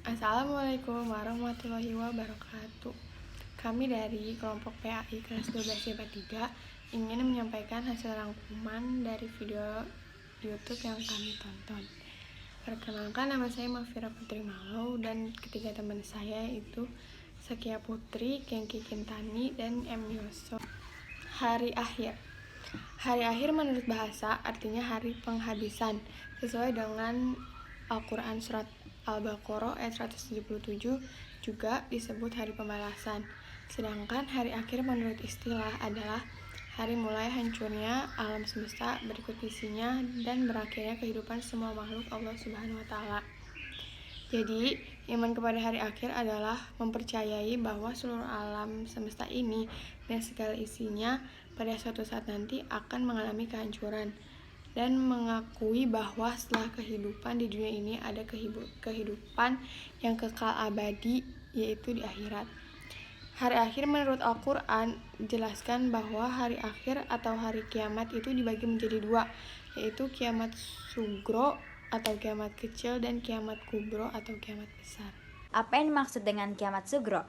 Assalamualaikum warahmatullahi wabarakatuh. Kami dari kelompok PAI kelas 12 IPA 3 ingin menyampaikan hasil rangkuman dari video YouTube yang kami tonton. Perkenalkan, nama saya Mafira Putri Malau dan ketiga teman saya itu Sakia Putri, Kengki Kintani, dan M. Yoso. Hari akhir. Hari akhir menurut bahasa artinya hari penghabisan, sesuai dengan Al-Quran surat Al-Baqarah ayat 177 juga disebut hari pembalasan. Sedangkan hari akhir menurut istilah adalah hari mulai hancurnya alam semesta, berikut isinya, dan berakhirnya kehidupan semua makhluk Allah Subhanahu wa Ta'ala. Jadi, iman kepada hari akhir adalah mempercayai bahwa seluruh alam semesta ini dan segala isinya pada suatu saat nanti akan mengalami kehancuran, dan mengakui bahwa setelah kehidupan di dunia ini ada kehidupan yang kekal abadi, yaitu di akhirat. Hari akhir menurut Al-Quran jelaskan bahwa hari akhir atau hari kiamat itu dibagi menjadi dua, yaitu kiamat sugro atau kiamat kecil dan kiamat kubro atau kiamat besar. Apa yang dimaksud dengan kiamat sugro?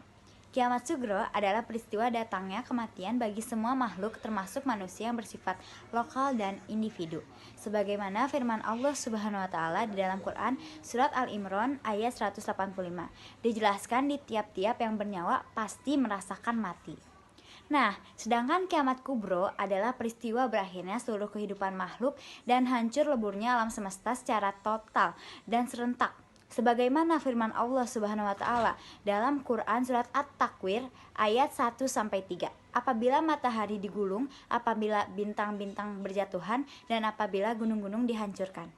Kiamat sugro adalah peristiwa datangnya kematian bagi semua makhluk termasuk manusia yang bersifat lokal dan individu. Sebagaimana firman Allah Subhanahu wa Ta'ala di dalam Quran surat Al-Imran ayat 185. Dijelaskan di tiap-tiap yang bernyawa pasti merasakan mati. Nah, sedangkan kiamat kubro adalah peristiwa berakhirnya seluruh kehidupan makhluk dan hancur leburnya alam semesta secara total dan serentak. Sebagaimana firman Allah Subhanahu wa Ta'ala dalam Quran surat At-Takwir ayat 1-3. Apabila matahari digulung, apabila bintang-bintang berjatuhan, dan apabila gunung-gunung dihancurkan.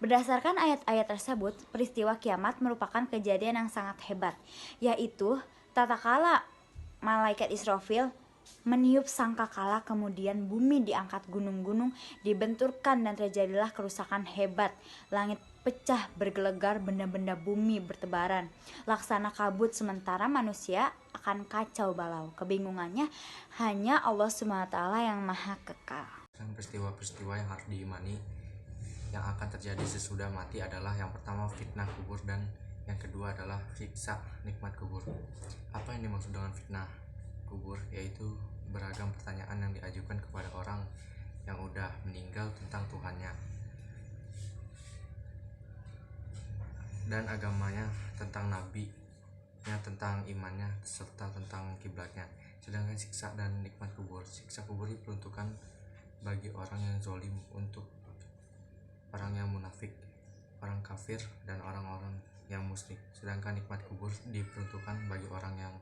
Berdasarkan ayat-ayat tersebut, peristiwa kiamat merupakan kejadian yang sangat hebat, yaitu tatkala malaikat Israfil meniup sangkakala, kemudian bumi diangkat, gunung-gunung dibenturkan, dan terjadilah kerusakan hebat. Langit pecah bergelegar, benda-benda bumi bertebaran laksana kabut, sementara manusia akan kacau balau. Kebingungannya hanya Allah SWT yang maha kekal. Peristiwa-peristiwa yang harus diimani yang akan terjadi sesudah mati adalah yang pertama fitnah kubur, dan yang kedua adalah siksa nikmat kubur. Apa yang dimaksud dengan fitnah kubur? Yaitu beragam pertanyaan yang diajukan kepada orang yang udah meninggal tentang Tuhannya dan agamanya, tentang nabinya, tentang imannya, serta tentang kiblatnya. Sedangkan siksa dan nikmat kubur, siksa kubur diperuntukkan bagi orang yang zalim, untuk orang yang munafik, orang kafir, dan orang-orang yang musyrik. Sedangkan nikmat kubur diperuntukkan bagi orang yang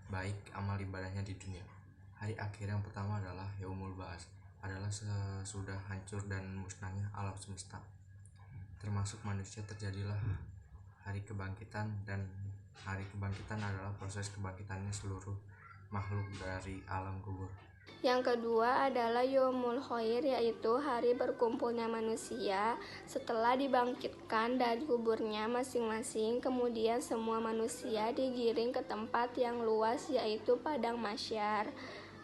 baik amal ibadahnya di dunia. Hari akhir yang pertama adalah Yaumul Ba'ats, adalah sesudah hancur dan musnahnya alam semesta, termasuk manusia, terjadilah hari kebangkitan, dan hari kebangkitan adalah proses kebangkitannya seluruh makhluk dari alam kubur. Yang kedua adalah Yaumul Khair, yaitu hari berkumpulnya manusia setelah dibangkitkan dari kuburnya masing-masing. Kemudian semua manusia digiring ke tempat yang luas, yaitu padang mahsyar.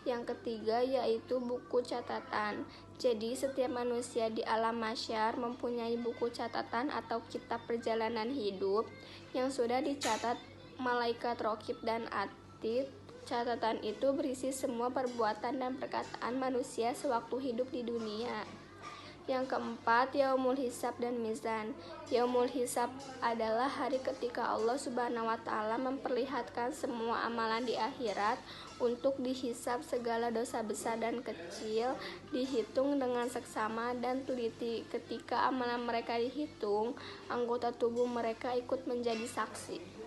Yang ketiga yaitu buku catatan. Jadi setiap manusia di alam mahsyar mempunyai buku catatan atau kitab perjalanan hidup yang sudah dicatat malaikat Raqib dan Atid. Catatan itu berisi semua perbuatan dan perkataan manusia sewaktu hidup di dunia. Yang keempat, Yaumul Hisab dan Mizan. Yaumul Hisab adalah hari ketika Allah Subhanahu wa Ta'ala memperlihatkan semua amalan di akhirat untuk dihisab. Segala dosa besar dan kecil dihitung dengan seksama dan teliti. Ketika amalan mereka dihitung, anggota tubuh mereka ikut menjadi saksi.